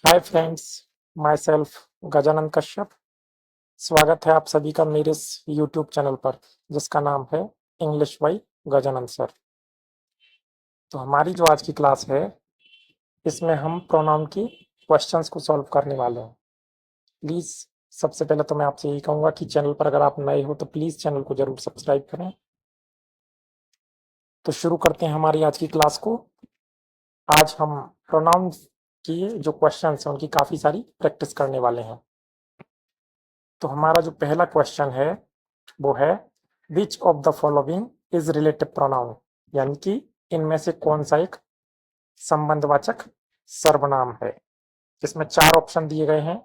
Hi friends, my self Gajanand Kashyap. स्वागत है आप सभी का मेरे इस यूट्यूब चैनल पर जिसका नाम है इंग्लिश बाई गजानंद सर। तो हमारी जो आज की क्लास है इसमें हम प्रोनाउन की क्वेश्चंस को सॉल्व करने वाले हैं। प्लीज़ सबसे पहले तो मैं आपसे यही कहूँगा कि चैनल पर अगर आप नए हो तो प्लीज़ चैनल को ज़रूर सब्सक्राइब करें। तो शुरू करते हैं हमारी आज की क्लास को। आज हम प्रोनाउन की जो क्वेश्चंस हैं उनकी काफ़ी सारी प्रैक्टिस करने वाले हैं। तो हमारा जो पहला क्वेश्चन है वो है which of the following is relative pronoun, यानी कि इनमें से कौन सा एक संबंधवाचक सर्वनाम है। इसमें चार ऑप्शन दिए गए हैं।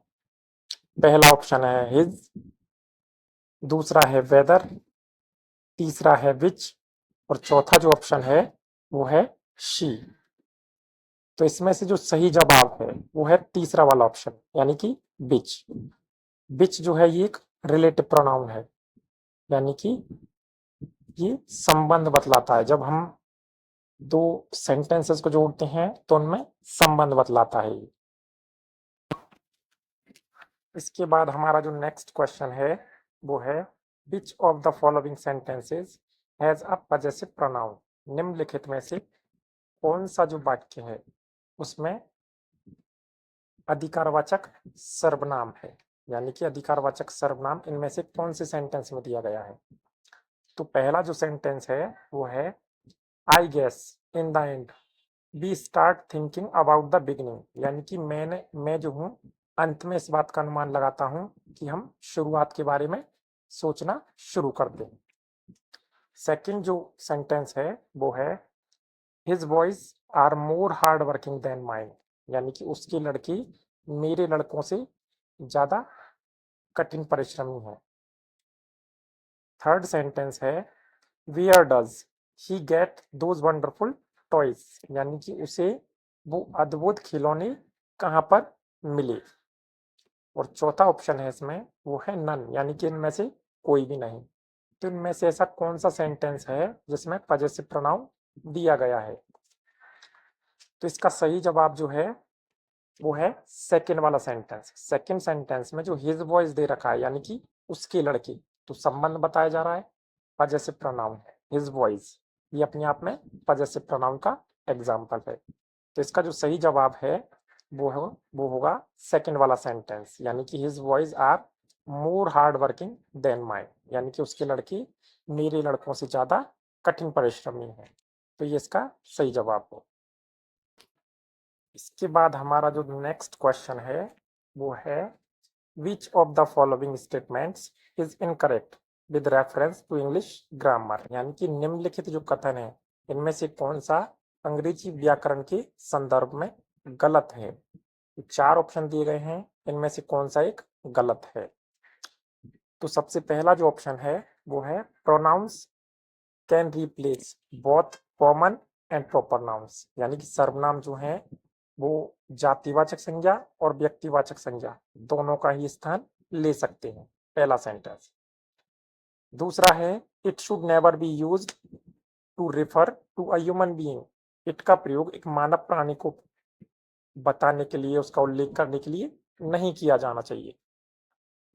पहला ऑप्शन है हिज, दूसरा है वेदर, तीसरा है विच और चौथा जो ऑप्शन है वो है शी। तो इसमें से जो सही जवाब है वो है तीसरा वाला ऑप्शन, यानी कि बिच। बिच जो है ये एक रिलेटिव प्रोनाउन है, यानी कि ये संबंध बतलाता है। जब हम दो सेंटेंसेस को जोड़ते हैं तो उनमें संबंध बतलाता है। इसके बाद हमारा जो नेक्स्ट क्वेश्चन है वो है which of the following sentences has a possessive pronoun. निम्नलिखित में से कौन सा जो वाक्य है उसमें अधिकारवाचक सर्वनाम है, यानी कि अधिकारवाचक सर्वनाम इनमें से कौन से सेंटेंस में दिया गया है। तो पहला जो सेंटेंस है वो है I guess in the end we start thinking about the beginning, यानी कि मैं जो हूँ अंत में इस बात का अनुमान लगाता हूँ कि हम शुरुआत के बारे में सोचना शुरू कर दें। सेकंड जो सेंटेंस है वो है his boys are more hard working than mine, यानी कि उसकी लड़की मेरे लड़कों से ज्यादा कठिन परिश्रमी है। थर्ड सेंटेंस है where does he get those wonderful toys, यानी कि उसे वो अद्भुत खिलौने कहाँ पर मिले। और चौथा ऑप्शन है इसमें वो है नन, यानी कि इनमें से कोई भी नहीं। तो इनमें से ऐसा कौन सा सेंटेंस है जिसमें पजेसिव प्रोनाउन दिया गया है। तो इसका सही जवाब जो है वो है सेकंड वाला सेंटेंस। सेकंड सेंटेंस में जो हिज वॉइस दे रखा है, यानी कि उसकी लड़की, तो संबंध बताया जा रहा है, पजेसिव प्रोनाउन है हिज वॉइस। ये अपने आप में पजेसिव प्रोनाउन का एग्जाम्पल है। तो इसका जो सही जवाब है वो है वो होगा सेकंड वाला सेंटेंस, यानी कि his voice are more hard working than mine, यानी कि उसकी लड़की मेरे लड़कों से ज्यादा कठिन परिश्रमी है। तो ये इसका सही जवाब हो। इसके बाद हमारा जो नेक्स्ट क्वेश्चन है वो है which of the following statements is incorrect with reference to English grammar, यानी कि निम्नलिखित जो कथन है इनमें से कौन सा अंग्रेजी व्याकरण के संदर्भ में गलत है। चार ऑप्शन दिए गए हैं, इनमें से कौन सा एक गलत है। तो सबसे पहला जो ऑप्शन है वो है pronouns can replace both common and proper nouns, यानी कि सर्वनाम जो है वो जातिवाचक संज्ञा और व्यक्तिवाचक संज्ञा दोनों का ही स्थान ले सकते हैं। पहला सेंटेंस। दूसरा है it should never be used to refer to a human being. It का प्रयोग एक मानव प्राणी को बताने के लिए, उसका उल्लेख करने के लिए नहीं किया जाना चाहिए।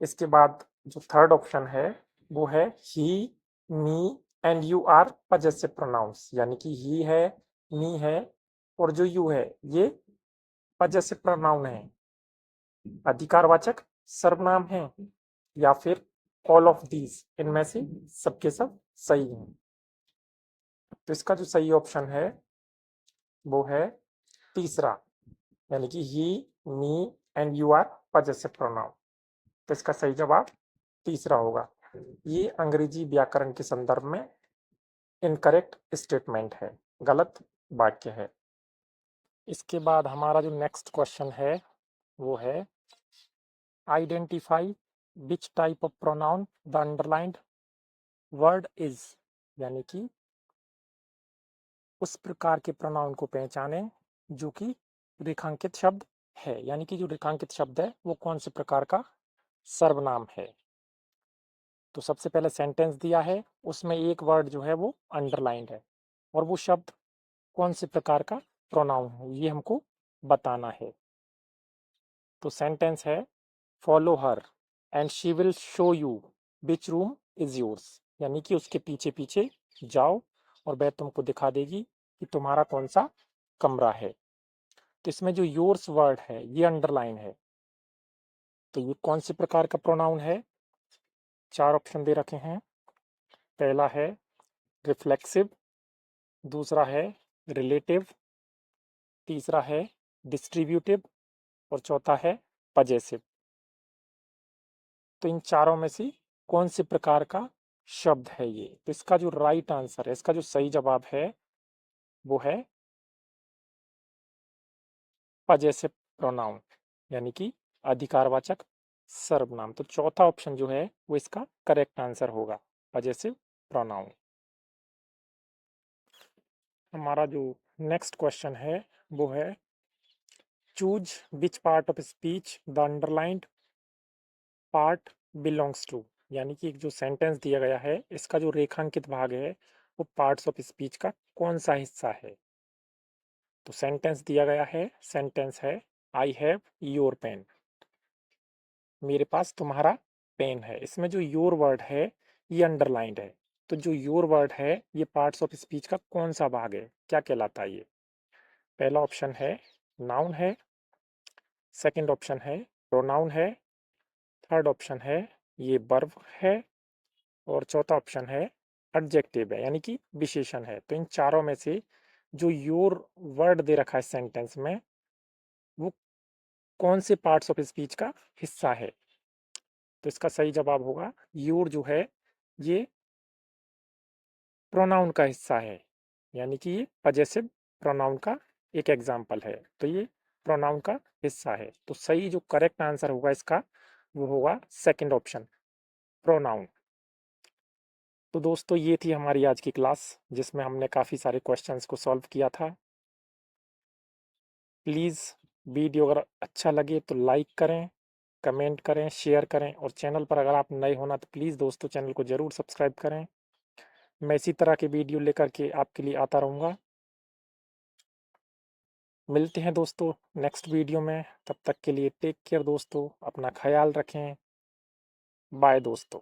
इसके बाद जो थर्ड ऑप्शन है वो है he, me and you are possessive pronouns, यानी कि ही है, मी है और जो यू है ये पजेसिव प्रोनाउन है, अधिकारवाचक सर्वनाम है, या फिर ऑल ऑफ दीज, इनमें से सबके सब सही हैं। तो इसका जो सही ऑप्शन है वो है तीसरा, यानी कि he, me and you are possessive pronoun. तो इसका सही जवाब तीसरा होगा। ये अंग्रेजी व्याकरण के संदर्भ में इनकरेक्ट स्टेटमेंट है, गलत वाक्य है। इसके बाद हमारा जो नेक्स्ट क्वेश्चन है वो है identify which type of pronoun the underlined word is, यानी कि उस प्रकार के प्रोनाउन को पहचाने जो कि रेखांकित शब्द है, यानी कि जो रेखांकित शब्द है वो कौन से प्रकार का सर्वनाम है। तो सबसे पहले सेंटेंस दिया है उसमें एक वर्ड जो है वो अंडरलाइंड है और वो शब्द कौन से प्रकार का प्रोनाउन है ये हमको बताना है। तो सेंटेंस है follow her and she will show you which room is yours, यानी कि उसके पीछे पीछे जाओ और वह तुमको दिखा देगी कि तुम्हारा कौन सा कमरा है। तो इसमें जो योर्स वर्ड है ये अंडरलाइन है, तो ये कौन से प्रकार का प्रोनाउन है? 4 ऑप्शन दे रखे हैं। पहला है रिफ्लेक्सिव, दूसरा है रिलेटिव, तीसरा है डिस्ट्रीब्यूटिव और चौथा है पजेसिव। तो इन चारों में से कौन से प्रकार का शब्द है ये? तो इसका जो राइट आंसर है, इसका जो सही जवाब है वो है पजेसिव प्रोनाउन, यानी कि अधिकारवाचक सर्वनाम। तो चौथा ऑप्शन जो है वो इसका करेक्ट आंसर होगा, पजेसिव प्रोनाउन। हमारा जो नेक्स्ट क्वेश्चन है वो है choose which part of speech the underlined part belongs to, यानी कि एक जो सेंटेंस दिया गया है इसका जो रेखांकित भाग है वो पार्ट्स ऑफ स्पीच का कौन सा हिस्सा है? तो सेंटेंस दिया गया है, सेंटेंस है आई हैव योर पेन, मेरे पास तुम्हारा पेन है। इसमें जो योर वर्ड है ये अंडरलाइंड है, तो जो योर वर्ड है ये पार्ट्स ऑफ स्पीच का कौन सा भाग है, क्या कहलाता है ये? पहला ऑप्शन है नाउन है, सेकंड ऑप्शन है प्रोनाउन है, थर्ड ऑप्शन है ये वर्ब है और चौथा ऑप्शन है एडजेक्टिव है, यानी कि विशेषण है। तो इन चारों में से जो योर वर्ड दे रखा है सेंटेंस में वो कौन से पार्ट्स ऑफ स्पीच का हिस्सा है? तो इसका सही जवाब होगा योर जो है ये प्रोनाउन का हिस्सा है, यानी कि ये पजेसिव प्रोनाउन का एक एग्जाम्पल है, तो ये प्रोनाउन का हिस्सा है। तो सही जो करेक्ट आंसर होगा इसका वो होगा सेकंड ऑप्शन, प्रोनाउन। तो दोस्तों ये थी हमारी आज की क्लास जिसमें हमने काफ़ी सारे क्वेश्चंस को सॉल्व किया था। प्लीज़ वीडियो अगर अच्छा लगे तो लाइक करें, कमेंट करें, शेयर करें और चैनल पर अगर आप नए होना तो प्लीज़ दोस्तों चैनल को ज़रूर सब्सक्राइब करें। मैं इसी तरह के वीडियो लेकर के आपके लिए आता रहूँगा। मिलते हैं दोस्तों नेक्स्ट वीडियो में, तब तक के लिए टेक केयर दोस्तों, अपना ख्याल रखें। बाय दोस्तों।